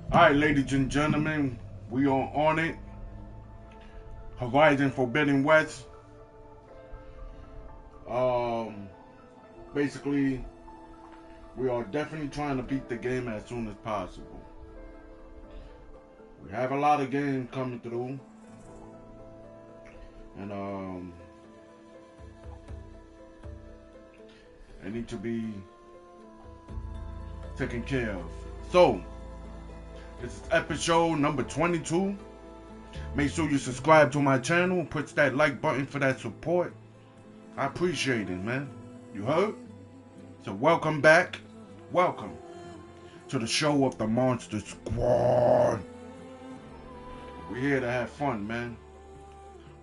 Alright, ladies and gentlemen, we are on it. Horizon Forbidden West. Um, Basically, we are definitely trying to beat the game as soon as possible. We have a lot of games coming through, and they need to be taken care of. So, this is episode number 22. Make sure you subscribe to my channel and push that like button for that support. I appreciate it, man. You heard? So welcome back. Welcome to the show of the Monster Squad. We're here to have fun, man.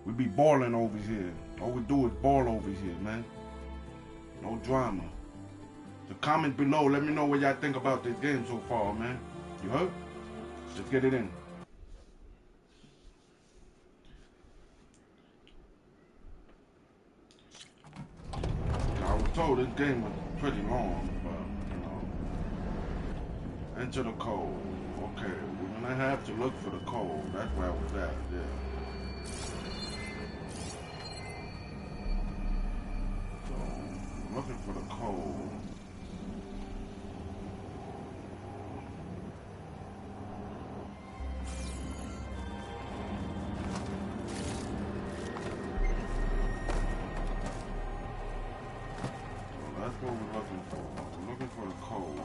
We be balling over here. All we do is ball over here, man. No drama. So comment below. Let me know what y'all think about this game so far, man. You heard? Let's get it in. I was told this game was pretty long, but, enter the code. Okay, we're gonna have to look for the code. That's where I was at, yeah. So, I'm looking for the code. So that's what we're looking for. We're looking for the code.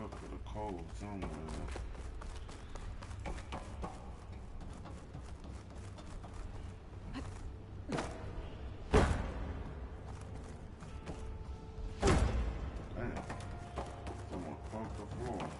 Look for the code somewhere. Damn. Someone broke the floor.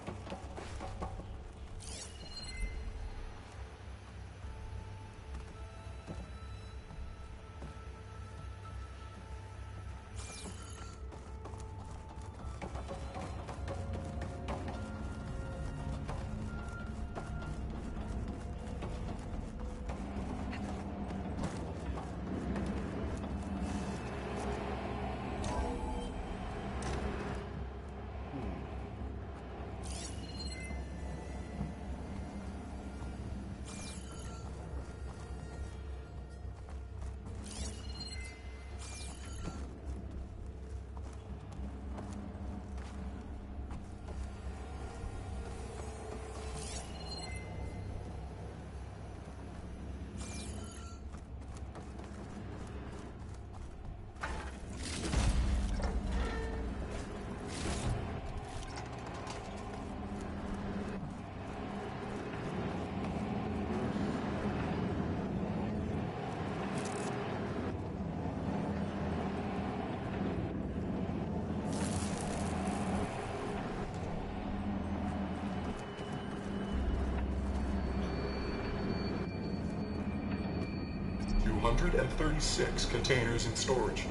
And 36 containers in storage.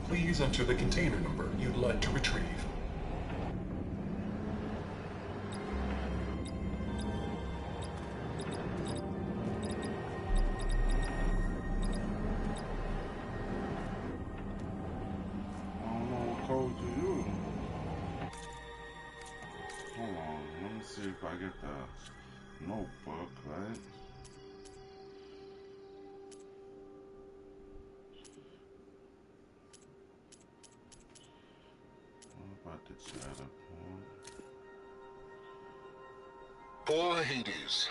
Please enter the container number you'd like to retrieve. I don't know what code to use. Hold on, let me see if I get the notebook, right? What about the chatter point? Poor Hades.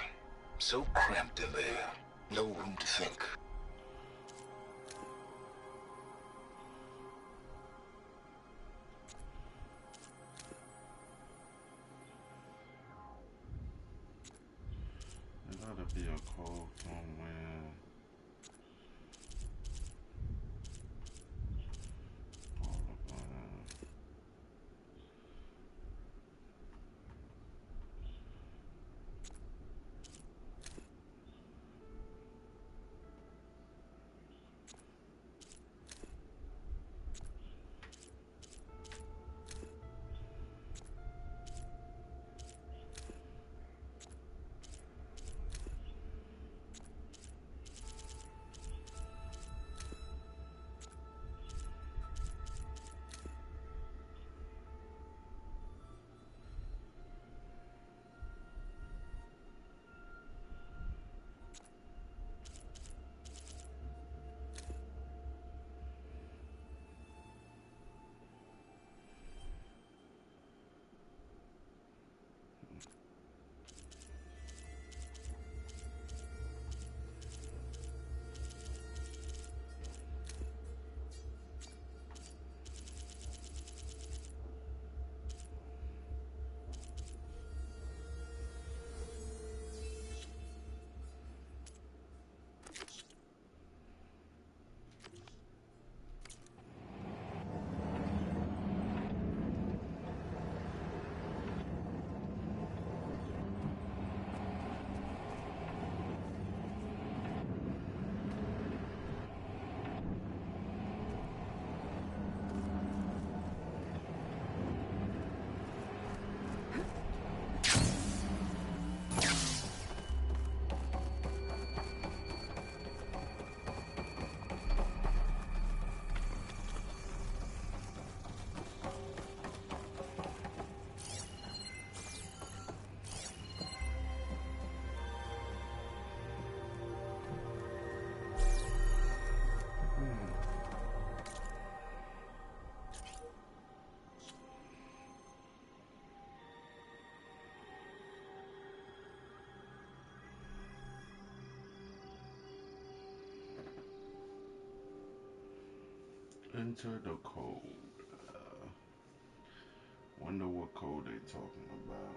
So cramped in there. No room to think. Gotta be a code somewhere. Enter the code. Wonder what code they talking about.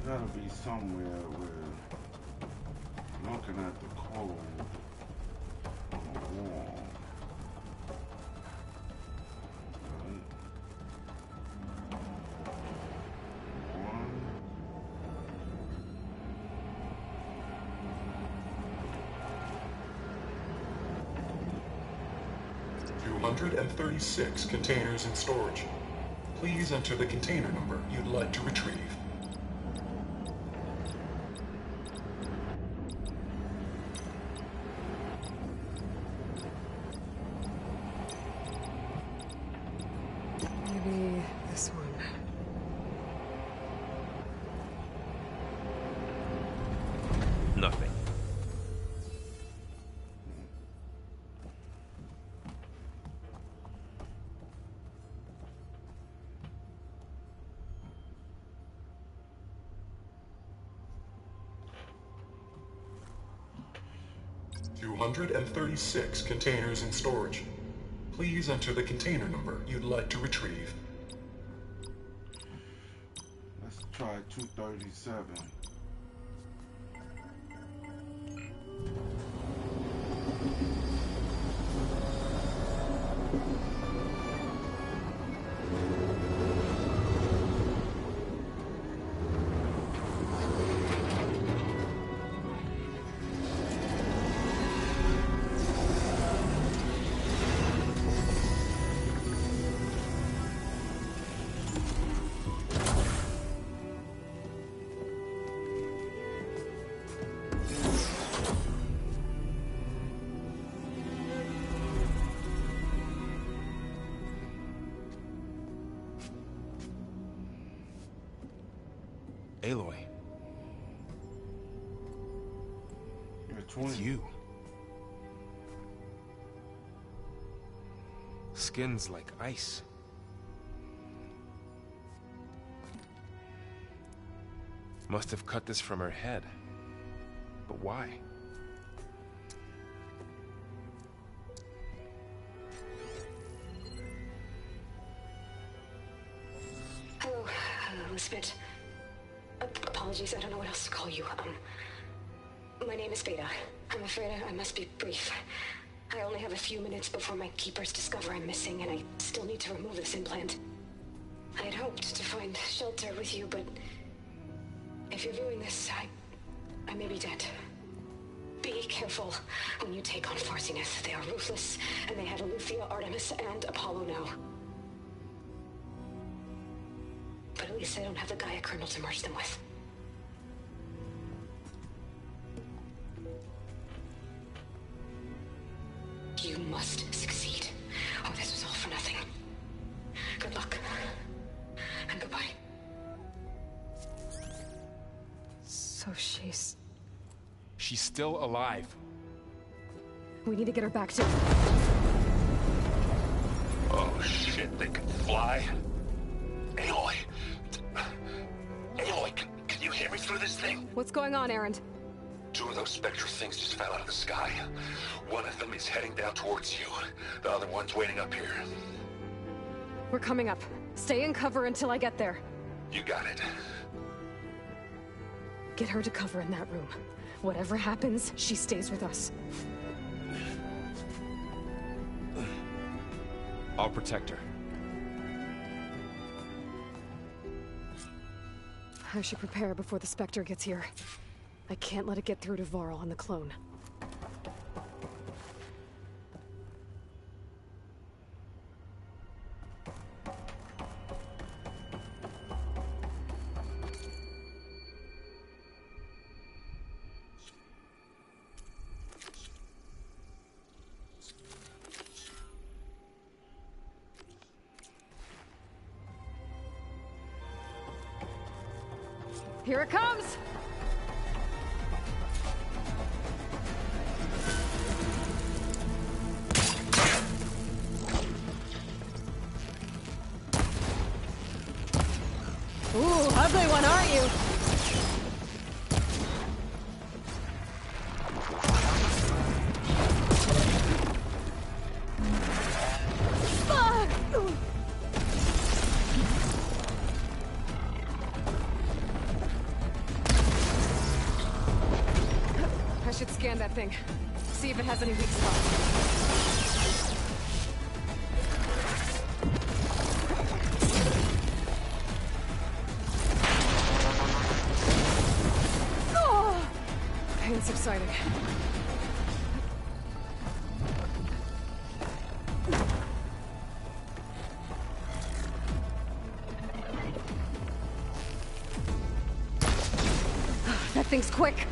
'Cause gotta be somewhere where looking at the code on the wall. Right. 236 containers in storage. Please enter the container number you'd like to retrieve. Maybe this one. Nothing. $236 containers in storage. Please enter the container number you'd like to retrieve. Let's try 237. Aloy, You're a twin. it's you. Skin's like ice. Must have cut this from her head. But why? Hello, Elizabeth. Apologies, I don't know what else to call you. My name is Beta. I'm afraid I must be brief. I only have a few minutes before my keepers discover I'm missing, and I still need to remove this implant. I had hoped to find shelter with you, but if you're viewing this, I may be dead. Be careful when you take on Farsiness. They are ruthless, and they have Aletheia, Artemis, and Apollo now. But at least I don't have the Gaia kernel to merge them with. You must succeed, or this was all for nothing. Good luck, and goodbye. So she's still alive. We need to get her back to... Oh shit, they can fly? Aloy! Aloy, can you hear me through this thing? What's going on, Erend? Two of those spectral things just fell out of the sky. One of them is heading down towards you. The other one's waiting up here. We're coming up. Stay in cover until I get there. You got it. Get her to cover in that room. Whatever happens, she stays with us. I'll protect her. I should prepare before the Spectre gets here. I can't let it get through to Varl and the clone. Here it comes! Ooh, ugly one, aren't you? I should scan that thing. See if it has any weak spots. Oh! Pain's subsiding. That thing's quick.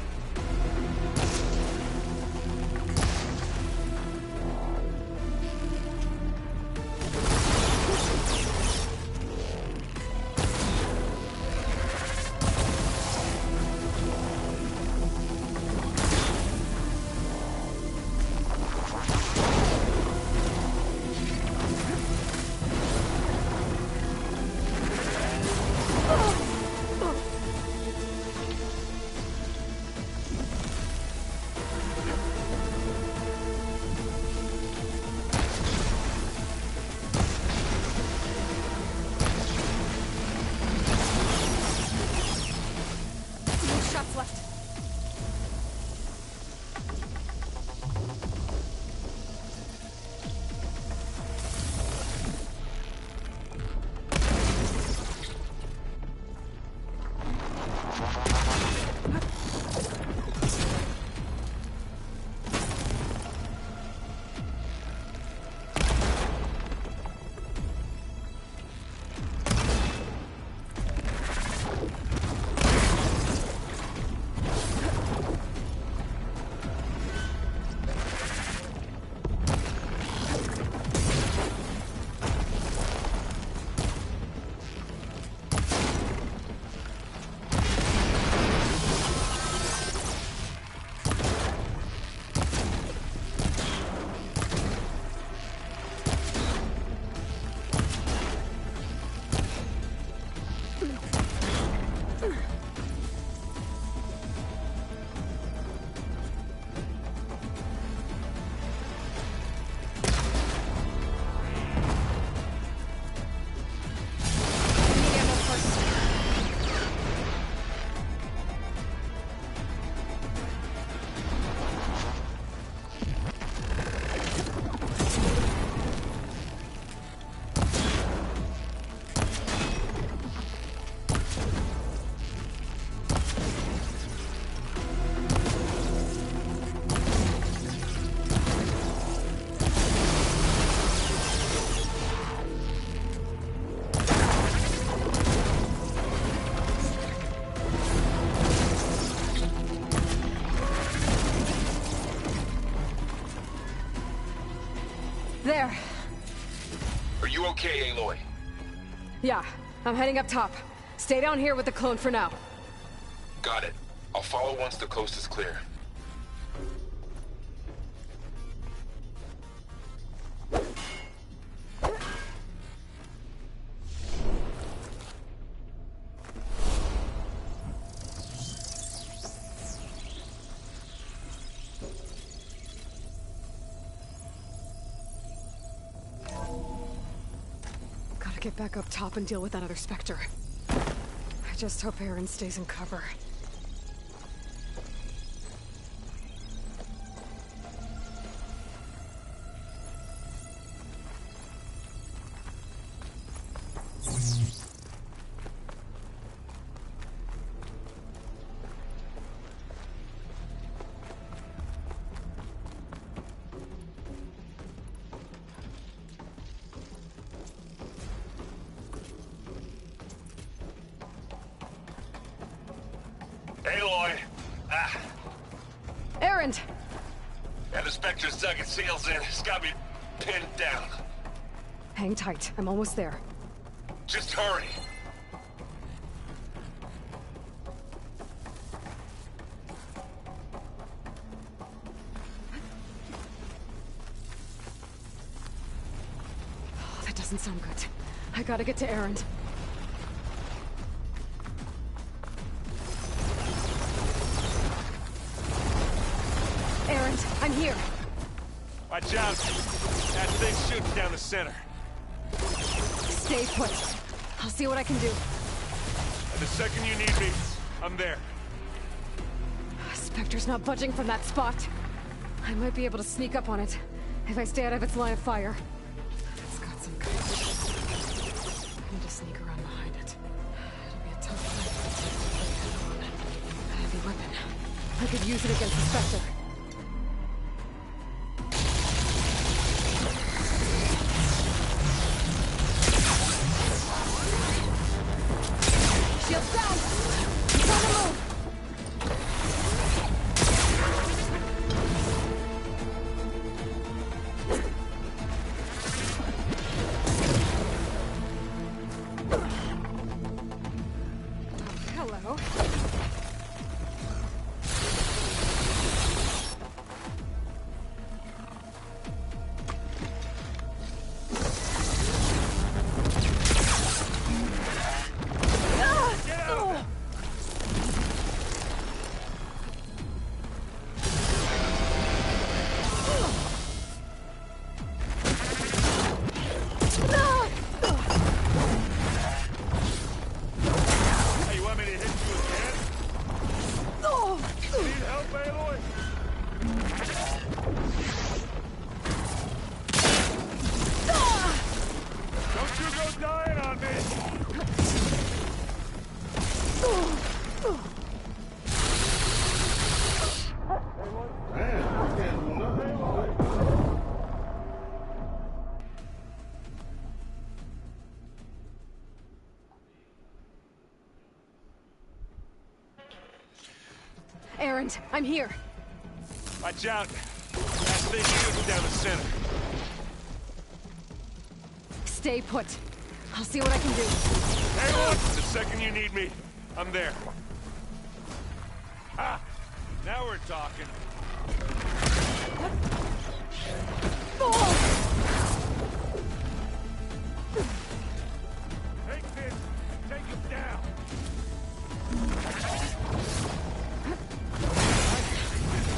Yeah, I'm heading up top. Stay down here with the clone for now. Got it. I'll follow once the coast is clear. Gotta get back up top and deal with that other Spectre. I just hope Aaron stays in cover. Aloy! Ah, Aaron! and the Spectre's dug its heels in. It's got me pinned down. Hang tight. I'm almost there. Just hurry. Oh, that doesn't sound good. I gotta get to Aaron. Aaron, I'm here. Watch out! That thing's shooting down the center. Stay put. I'll see what I can do. And the second you need me, I'm there. Spectre's not budging from that spot. I might be able to sneak up on it if I stay out of its line of fire. It's got some kind of... I need to sneak around behind it. It'll be a tough fight. A heavy weapon. I could use it against the Spectre. Shields down! It's on the move! Hello. Hey, you want me to hit you again? Need help, Aloy? Don't you go dying on me! Man, I can't do nothing. Aaron, I'm here. Watch out! That thing's shooting down the center. Stay put. I'll see what I can do. Aloy! The second you need me, I'm there. Ah! Now we're talking. Take this! Take him down!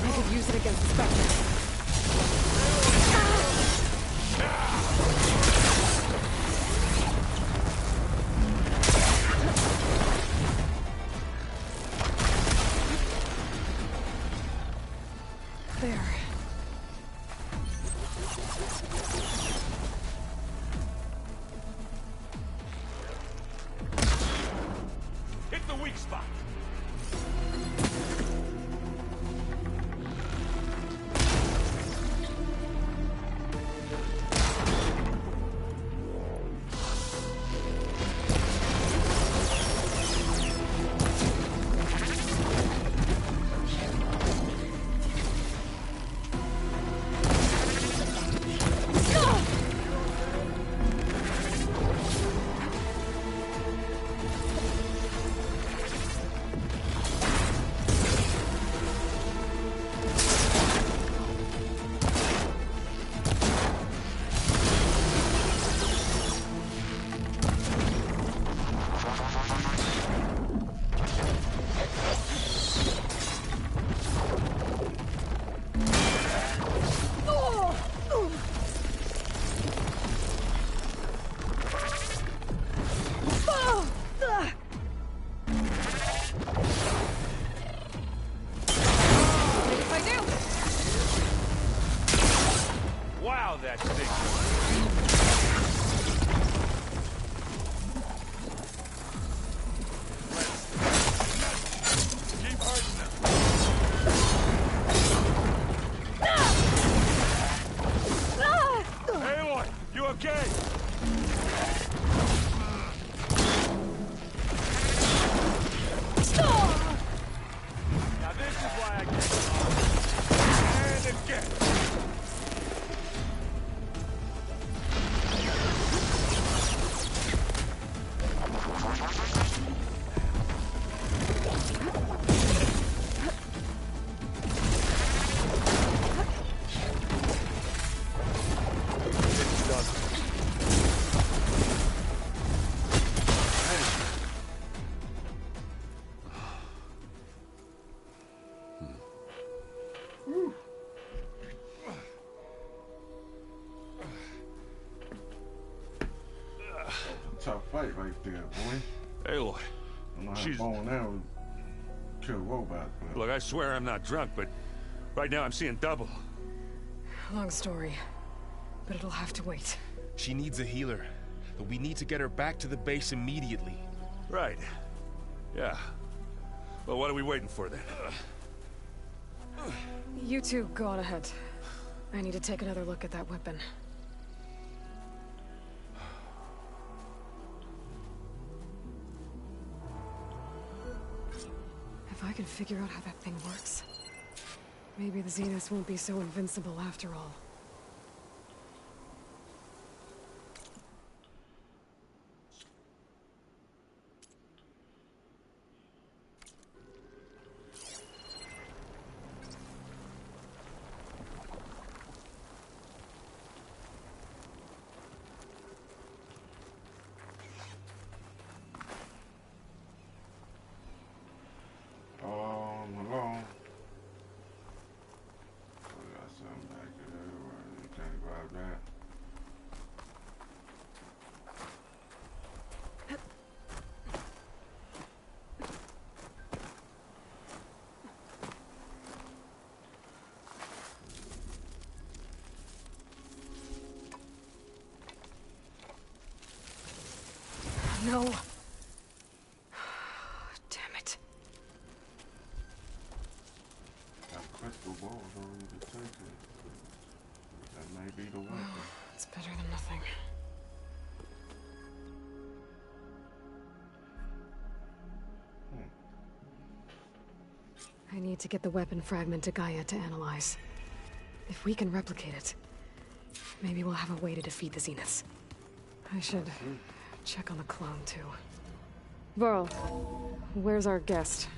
I could use it against the Spectre. There. Hit the weak spot! tough fight right there, boy. Aloy. I don't know how She's... bow and arrow kill robots, but... Look, I swear I'm not drunk, but right now I'm seeing double. Long story, but it'll have to wait. She needs a healer, but we need to get her back to the base immediately. Right. Yeah. Well, what are we waiting for then? You two go on ahead. I need to take another look at that weapon. If I can figure out how that thing works, maybe the Zeniths won't be so invincible after all. Hello. We got something back there. You can't grab that. No. Damn it. Got crystal balls already to take it. That may be the weapon. It's better than nothing. I need to get the weapon fragment to Gaia to analyze. If we can replicate it, maybe we'll have a way to defeat the Zeniths. I should check on the clone, too. Varl, where's our guest?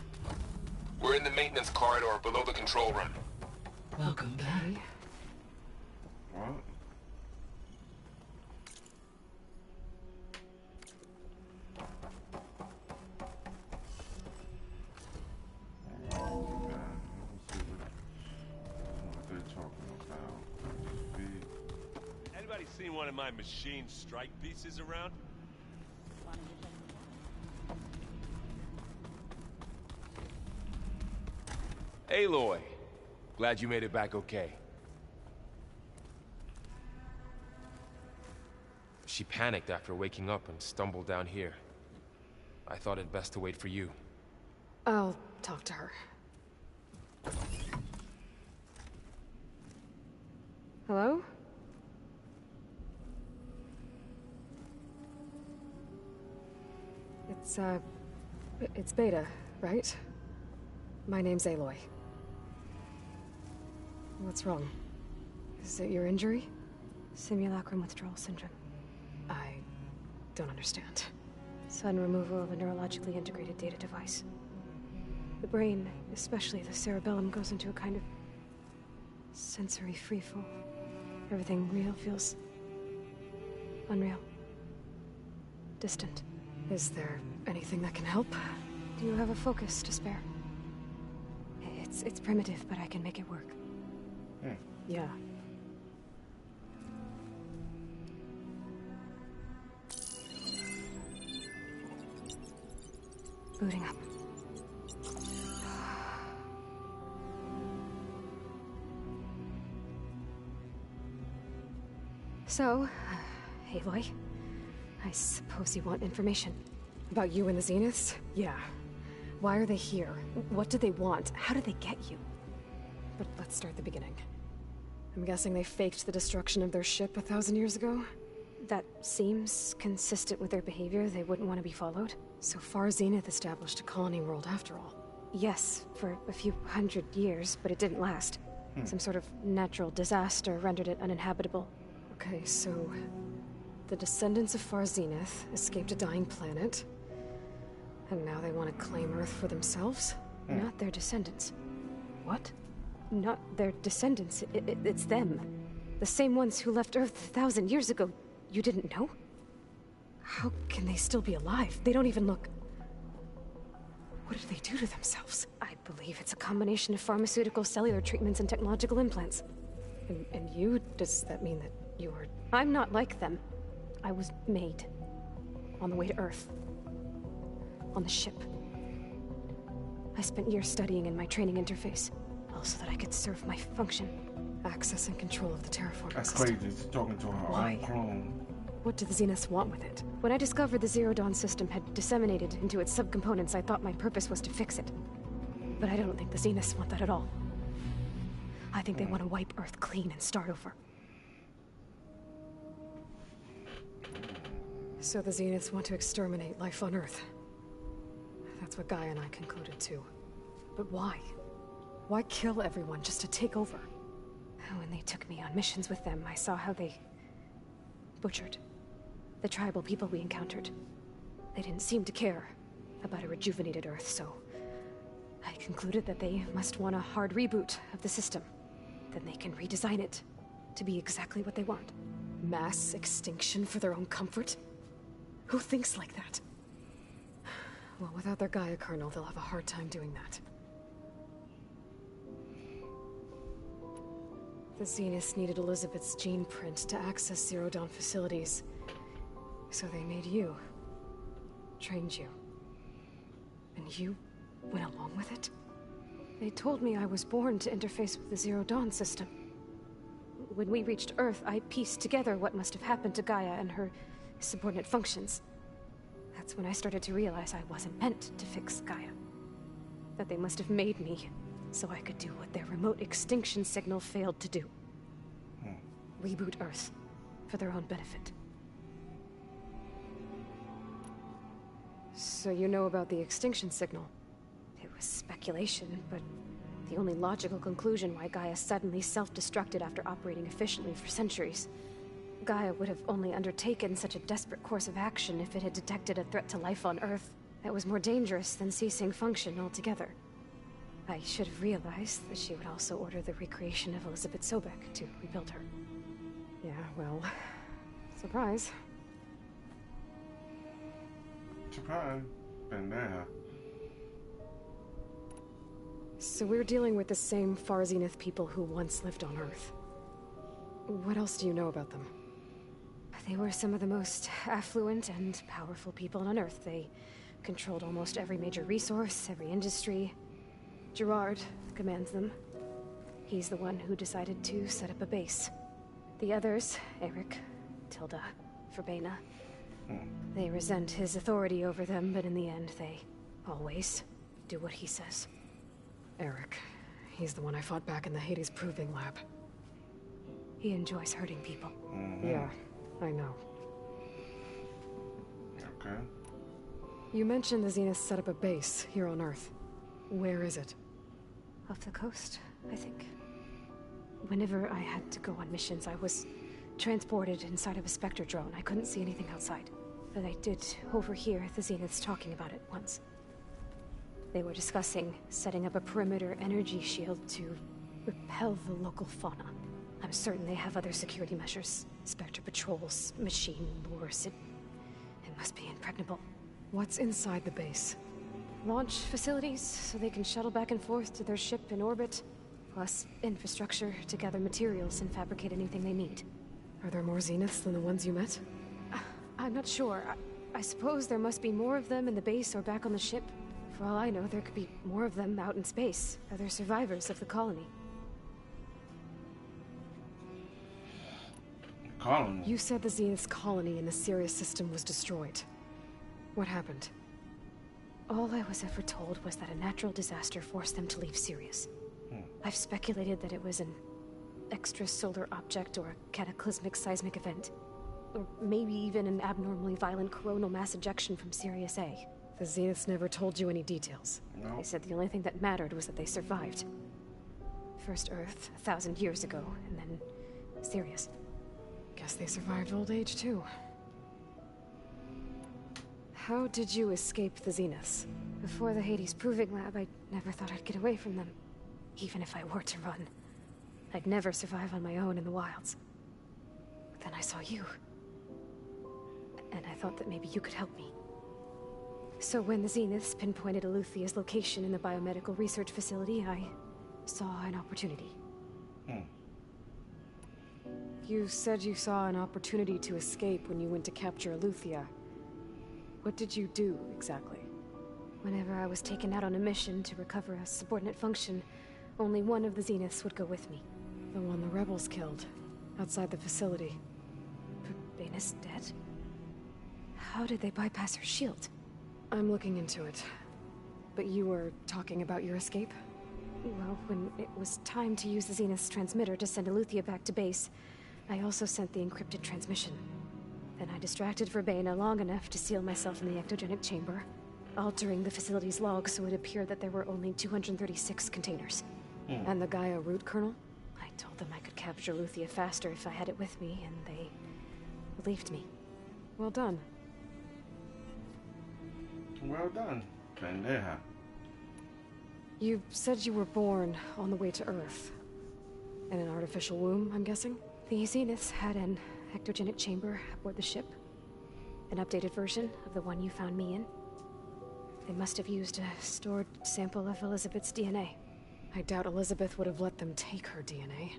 We're in the maintenance corridor below the control room. Welcome back. What? Anybody seen one of my machine strike pieces around? Aloy, glad you made it back okay. She panicked after waking up and stumbled down here. I thought it best to wait for you. I'll talk to her. Hello? It's Beta, right? My name's Aloy. What's wrong? Is it your injury? Simulacrum withdrawal syndrome. I don't understand. Sudden removal of a neurologically integrated data device. The brain, especially the cerebellum, goes into a kind of sensory freefall. Everything real feels unreal. Distant. Is there anything that can help? Do you have a focus to spare? It's primitive, but I can make it work. Yeah. Booting up. So, Aloy, I suppose you want information. About you and the Zeniths? Yeah. Why are they here? What do they want? How did they get you? But let's start at the beginning. I'm guessing they faked the destruction of their ship 1,000 years ago? That seems consistent with their behavior. They wouldn't want to be followed. So far, Zenith established a colony world after all. Yes, for a few hundred years, but it didn't last. Some sort of natural disaster rendered it uninhabitable. Okay, so... the descendants of Far Zenith escaped a dying planet, and now they want to claim Earth for themselves? Not their descendants. What? Not their descendants. It's them. The same ones who left Earth 1,000 years ago. You didn't know? How can they still be alive? They don't even look... What did they do to themselves? I believe it's a combination of pharmaceutical, cellular treatments, and technological implants. And you? Does that mean that you are... I'm not like them. I was made. on the way to Earth. On the ship. I spent years studying in my training interface, all so that I could serve my function. Access and control of the terraforming That's system. crazy. She's talking to her Why? own clone. What did the Zeniths want with it? When I discovered the Zero Dawn system had disseminated into its subcomponents, I thought my purpose was to fix it. But I don't think the Zeniths want that at all. I think they want to wipe Earth clean and start over. So the Zeniths want to exterminate life on Earth. That's what Gaia and I concluded too. But why? Why kill everyone just to take over? When they took me on missions with them, I saw how they butchered the tribal people we encountered. They didn't seem to care about a rejuvenated Earth, so I concluded that they must want a hard reboot of the system. Then they can redesign it to be exactly what they want. Mass extinction for their own comfort? Who thinks like that? Well, without their Gaia kernel, they'll have a hard time doing that. The Zeniths needed Elizabeth's gene print to access Zero Dawn facilities. So they made you. Trained you. And you went along with it? They told me I was born to interface with the Zero Dawn system. When we reached Earth, I pieced together what must have happened to Gaia and her subordinate functions. That's when I started to realize I wasn't meant to fix Gaia. That they must have made me so I could do what their remote extinction signal failed to do. Reboot Earth for their own benefit. So you know about the extinction signal? It was speculation, but the only logical conclusion why Gaia suddenly self-destructed after operating efficiently for centuries. Gaia would have only undertaken such a desperate course of action if it had detected a threat to life on Earth that was more dangerous than ceasing function altogether. I should have realized that she would also order the recreation of Elizabeth Sobek to rebuild her. Yeah, well, surprise. Surprise. Been there. So we're dealing with the same Far Zenith people who once lived on Earth. What else do you know about them? They were some of the most affluent and powerful people on Earth. They controlled almost every major resource, every industry. Gerard commands them. He's the one who decided to set up a base. The others, Eric, Tilda, Verbena, they resent his authority over them, but in the end, they always do what he says. Eric, he's the one I fought back in the Hades Proving Lab. He enjoys hurting people. Yeah, I know. Okay. You mentioned the Zeniths set up a base here on Earth. Where is it? Off the coast, I think. Whenever I had to go on missions, I was transported inside of a Spectre drone. I couldn't see anything outside. But I did overhear the Zeniths talking about it once. They were discussing setting up a perimeter energy shield to repel the local fauna. I'm certain they have other security measures. Spectre patrols, machine wars. It must be impregnable. What's inside the base? Launch facilities, so they can shuttle back and forth to their ship in orbit. Plus infrastructure to gather materials and fabricate anything they need. Are there more Zeniths than the ones you met? I'm not sure. I suppose there must be more of them in the base or back on the ship. For all I know, there could be more of them out in space. Other survivors of the colony. Colony? You said the Zenith's colony in the Sirius system was destroyed. What happened? All I was ever told was that a natural disaster forced them to leave Sirius. I've speculated that it was an extrasolar object or a cataclysmic seismic event. Or maybe even an abnormally violent coronal mass ejection from Sirius A. The Zeniths never told you any details. No. They said the only thing that mattered was that they survived. First Earth, 1,000 years ago, and then Sirius. Guess they survived old age, too. How did you escape the Zeniths? Before the Hades Proving Lab, I never thought I'd get away from them. Even if I were to run. I'd never survive on my own in the wilds. But then I saw you. And I thought that maybe you could help me. So when the Zeniths pinpointed Eluthia's location in the biomedical research facility, I saw an opportunity. You said you saw an opportunity to escape when you went to capture Eluthia. What did you do, exactly? Whenever I was taken out on a mission to recover a subordinate function, only one of the Zeniths would go with me. The one the rebels killed, outside the facility. Baina's dead? How did they bypass her shield? I'm looking into it. But you were talking about your escape? Well, when it was time to use the Zenith's transmitter to send Aletheia back to base, I also sent the encrypted transmission. Then I distracted Verbena long enough to seal myself in the ectogenic chamber, altering the facility's log so it appeared that there were only 236 containers. And the Gaia root kernel? I told them I could capture Aletheia faster if I had it with me, and they believed me. Well done. Well done, pendeja. You said you were born on the way to Earth. In an artificial womb, I'm guessing? The Zeniths had an ectogenic chamber aboard the ship. An updated version of the one you found me in. They must have used a stored sample of Elizabeth's DNA. I doubt Elizabeth would have let them take her DNA.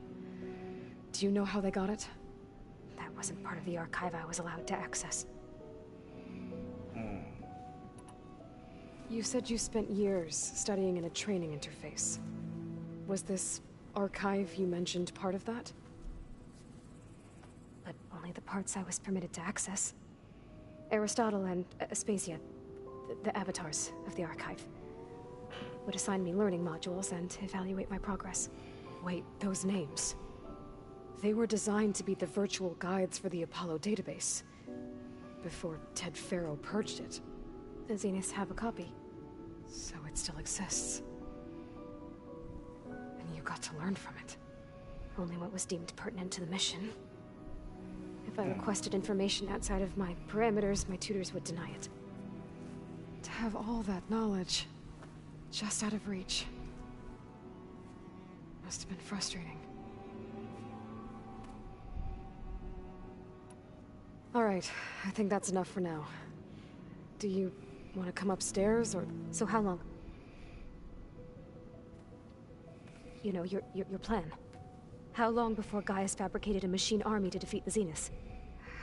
Do you know how they got it? That wasn't part of the archive I was allowed to access. You said you spent years studying in a training interface. Was this archive you mentioned part of that? But only the parts I was permitted to access. Aristotle and Aspasia, the avatars of the archive, would assign me learning modules and evaluate my progress. Wait, those names. They were designed to be the virtual guides for the Apollo database. Before Ted Faro purged it. The Zeniths have a copy. So it still exists. And you got to learn from it. Only what was deemed pertinent to the mission. If I requested information outside of my parameters, my tutors would deny it. To have all that knowledge, just out of reach. Must have been frustrating. Alright, I think that's enough for now. Do you want to come upstairs, or...? So how long? You know, your plan. How long before Gaius fabricated a machine army to defeat the Zeniths?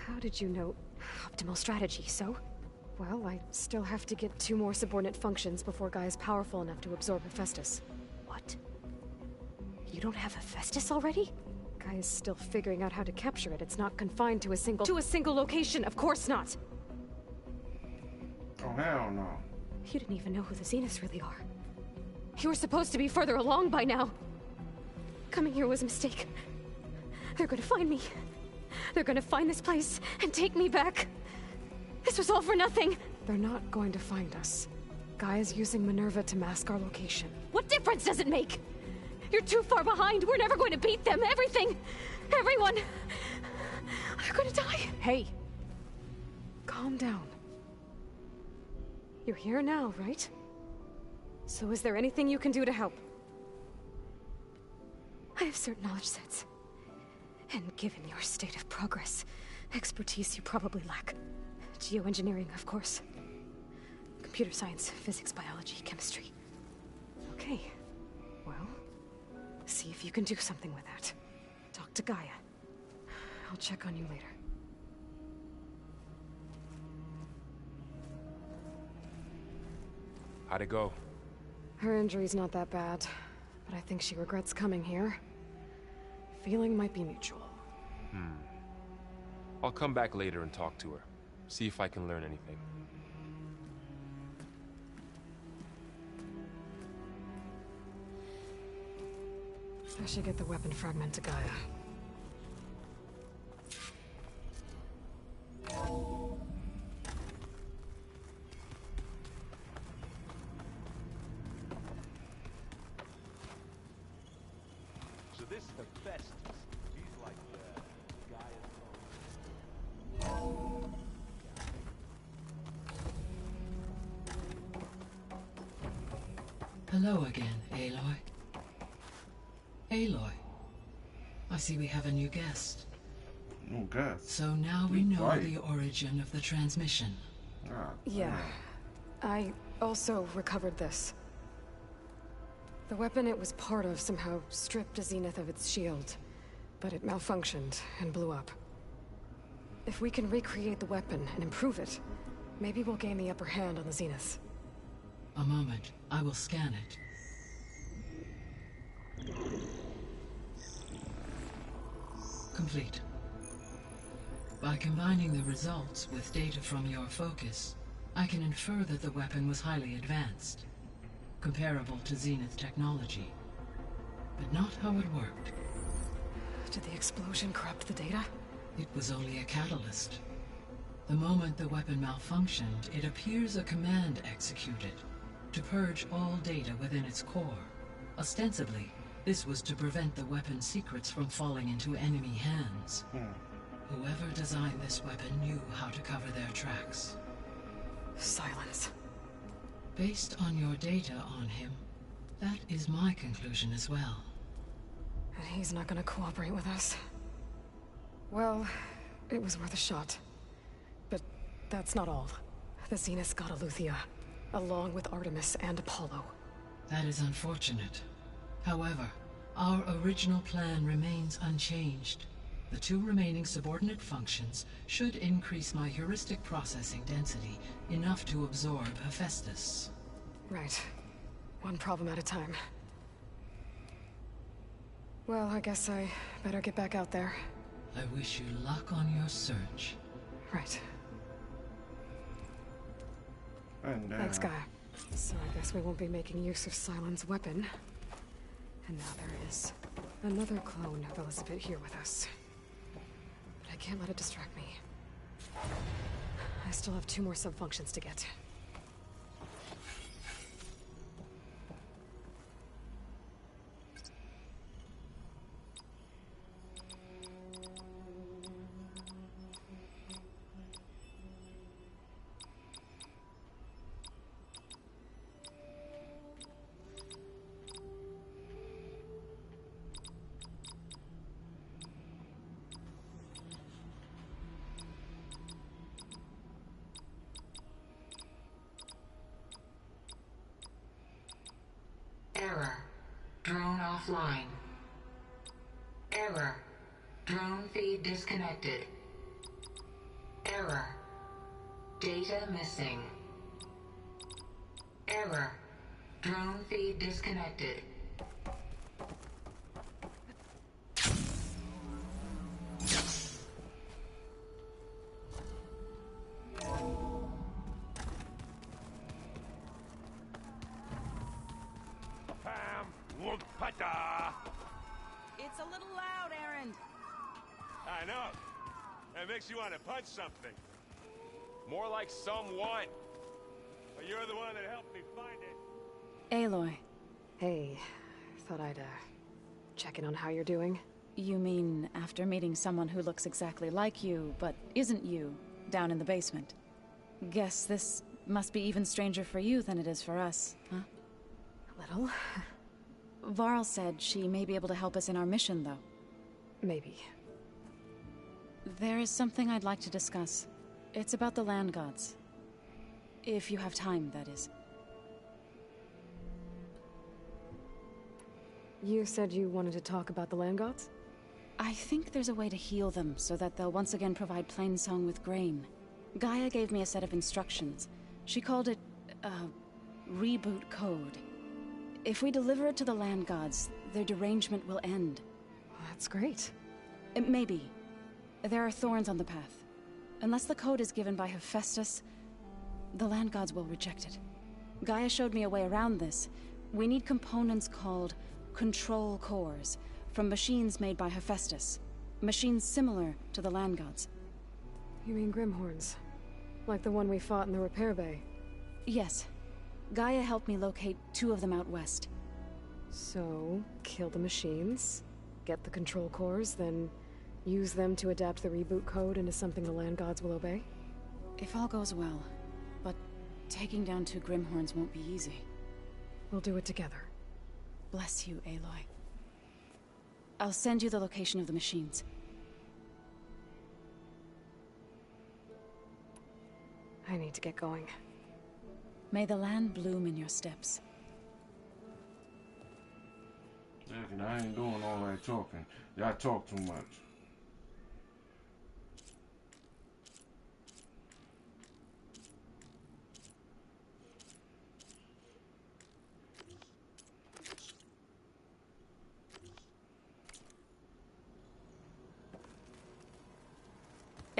How did you know? Optimal strategy, so? Well, I still have to get 2 more subordinate functions before Gaia's powerful enough to absorb Hephaestus. What? You don't have Hephaestus already? Gaia's still figuring out how to capture it. It's not confined to a single... To a single location, of course not! Oh, hell no. You didn't even know who the Zeniths really are. You were supposed to be further along by now! Coming here was a mistake. They're gonna find me. They're gonna find this place and take me back. This was all for nothing. They're not going to find us. Gaia's using Minerva to mask our location. What difference does it make? You're too far behind. We're never going to beat them. Everything. Everyone. They're gonna die. Hey. Calm down. You're here now, right? So is there anything you can do to help? I have certain knowledge sets. And given your state of progress, expertise you probably lack. Geoengineering, of course. Computer science, physics, biology, chemistry. Okay. Well, see if you can do something with that. Talk to Gaia. I'll check on you later. How'd it go? Her injury's not that bad, but I think she regrets coming here. Feeling might be mutual. I'll come back later and talk to her. See if I can learn anything. I should get the weapon fragment to Gaia. So this Hephaestus, he's like Gaia's Hello again, Aloy. Aloy, I see we have a new guest. No guess. So now we know the origin of the transmission. Yeah. I also recovered this. The weapon it was part of somehow stripped a Zenith of its shield, but it malfunctioned and blew up. If we can recreate the weapon and improve it, Maybe we'll gain the upper hand on the Zenith. A moment. I will scan it. Complete. By combining the results with data from your focus, I can infer that the weapon was highly advanced, comparable to Zenith technology, but not how it worked. Did the explosion corrupt the data? It was only a catalyst. The moment the weapon malfunctioned, it appears a command executed to purge all data within its core. Ostensibly, this was to prevent the weapon's secrets from falling into enemy hands. Whoever designed this weapon knew how to cover their tracks. Silence. Based on your data on him, that is my conclusion as well. And he's not gonna cooperate with us. Well, it was worth a shot. But that's not all. The Zenith got Aletheia, along with Artemis and Apollo. That is unfortunate. However, our original plan remains unchanged. The two remaining subordinate functions should increase my heuristic processing density enough to absorb Hephaestus. Right. One problem at a time. Well, I guess I better get back out there. I wish you luck on your search. Right. And, Thanks, Guy. So I guess we won't be making use of Silent's weapon. And now there is another clone of Elizabeth here with us. But I can't let it distract me. I still have 2 more subfunctions to get. Error. Drone offline. Error. Drone feed disconnected. Error. Data missing. Error. Drone feed disconnected. It's a little loud, Aaron. I know. That makes you want to punch something. More like someone. But you're the one that helped me find it. Aloy. Hey, thought I'd, check in on how you're doing. You mean after meeting someone who looks exactly like you, but isn't you, down in the basement? Guess this must be even stranger for you than it is for us, huh? A little. Varl said she may be able to help us in our mission, though. Maybe. There is something I'd like to discuss. It's about the land gods. If you have time, that is. You said you wanted to talk about the land gods? I think there's a way to heal them so that they'll once again provide Plainsong with grain. Gaia gave me a set of instructions. She called it, reboot code. If we deliver it to the land gods, their derangement will end. That's great. Maybe. There are thorns on the path. Unless the code is given by Hephaestus, the land gods will reject it. Gaia showed me a way around this. We need components called control cores from machines made by Hephaestus. Machines similar to the land gods. You mean Grimhorns? Like the one we fought in the repair bay? Yes. Gaia helped me locate 2 of them out west. So, kill the machines, get the control cores, then use them to adapt the reboot code into something the land gods will obey? If all goes well. But taking down 2 Grimhorns won't be easy. We'll do it together. Bless you, Aloy. I'll send you the location of the machines. I need to get going. May the land bloom in your steps. Yeah, I ain't doing all that talking. Y'all talk too much.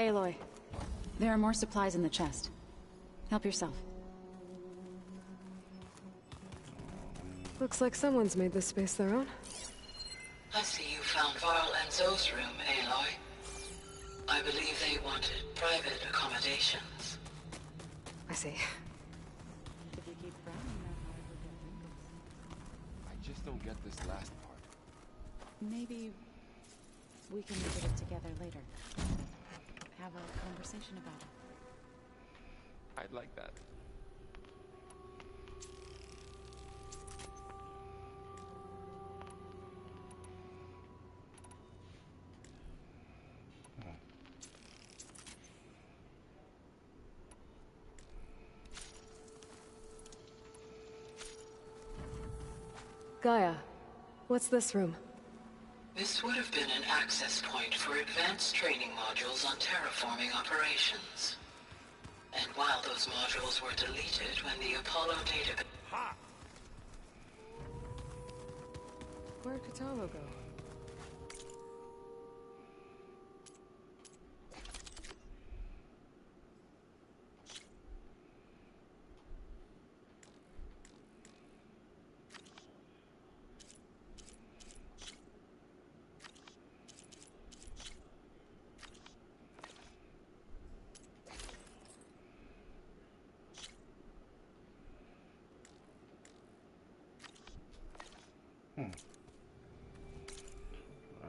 Aloy, there are more supplies in the chest. Help yourself. Looks like someone's made this space their own. I see you found Varl and Zoe's room, Aloy. I believe they wanted private accommodations. I see. If you keep frowning that hard, we'll get wrinkles. I just don't get this last part. Maybe we can look at it together later. Have a conversation about it. I'd like that. Gaia, what's this room? This would have been an access point for advanced training modules on terraforming operations. And while those modules were deleted when the Apollo data... Where'd Katalo go? I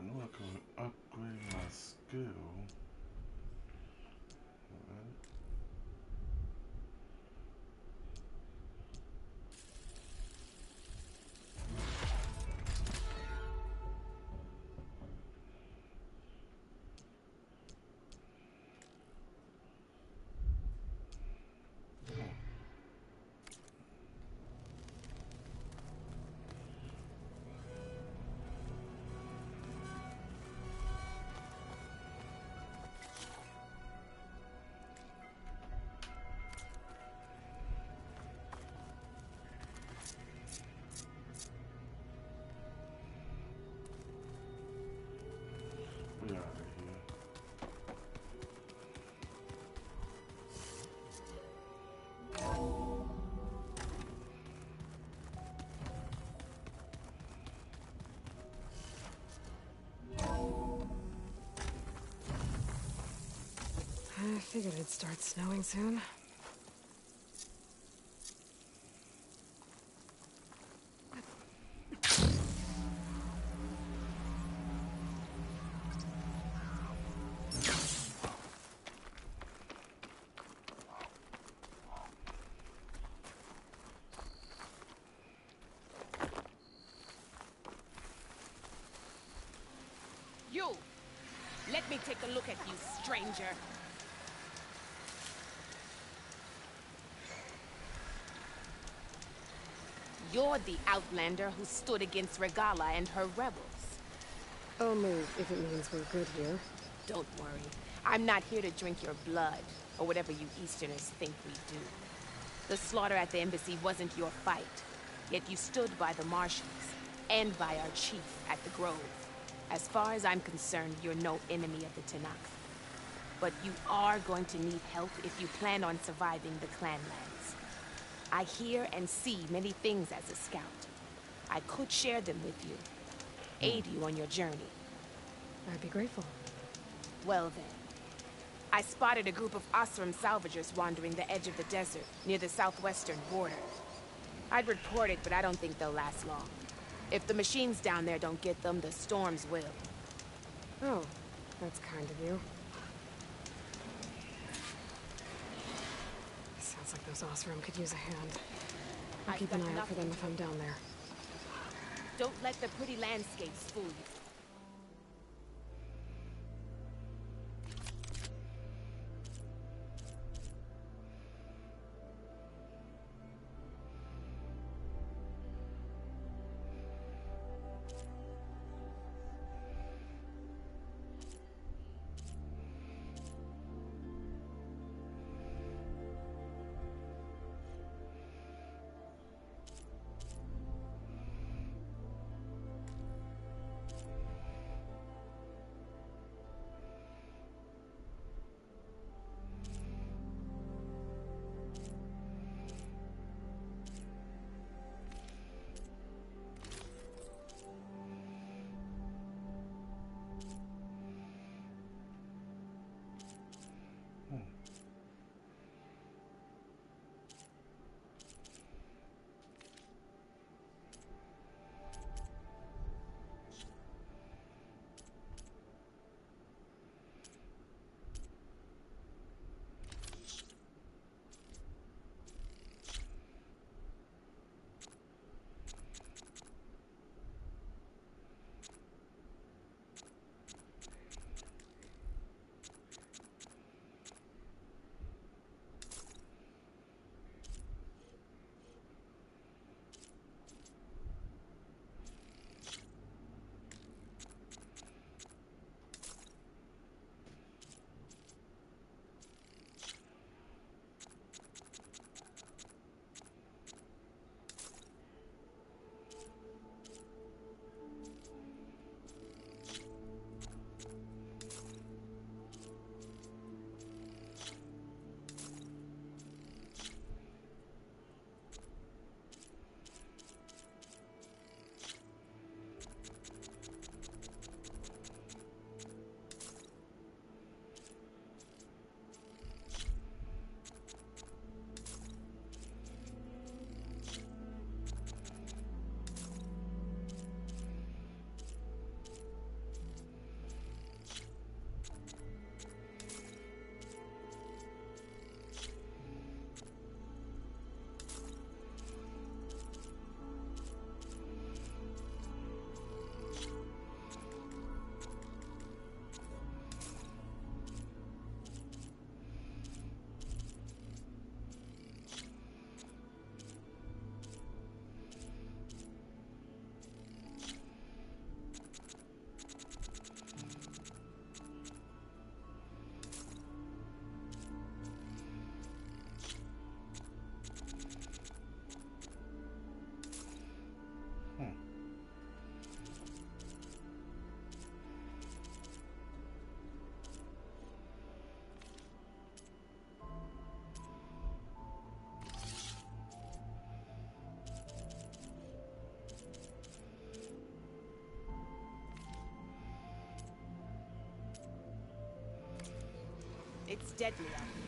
know I can upgrade my skill. Alright. We out of here. I figured it'd start snowing soon. You! Let me take a look at you, stranger. You're the outlander who stood against Regala and her rebels. Only if it means we're good here. Don't worry. I'm not here to drink your blood, or whatever you Easterners think we do. The slaughter at the embassy wasn't your fight, yet you stood by the Martians, and by our chief at the Grove. As far as I'm concerned, you're no enemy of the Tanakh. But you are going to need help if you plan on surviving the Clanlands. I hear and see many things as a scout. I could share them with you, aid you on your journey. I'd be grateful. Well then. I spotted a group of Osram salvagers wandering the edge of the desert, near the southwestern border. I'd report it, but I don't think they'll last long. If the machines down there don't get them, the storms will. Oh, that's kind of you. Sounds like those Osram could use a hand. I'll keep an eye out for them if I'm down there. Don't let the pretty landscapes fool you. deadly out here.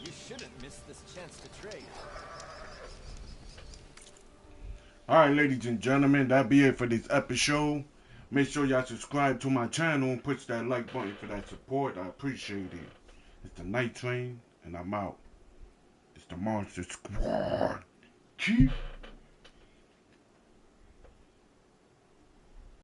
You shouldn't miss this chance to trade. Alright, ladies and gentlemen, that be it for this episode. Make sure y'all subscribe to my channel and push that like button for that support. I appreciate it. It's the Night Train, and I'm out. It's the Monster Squad. Chief.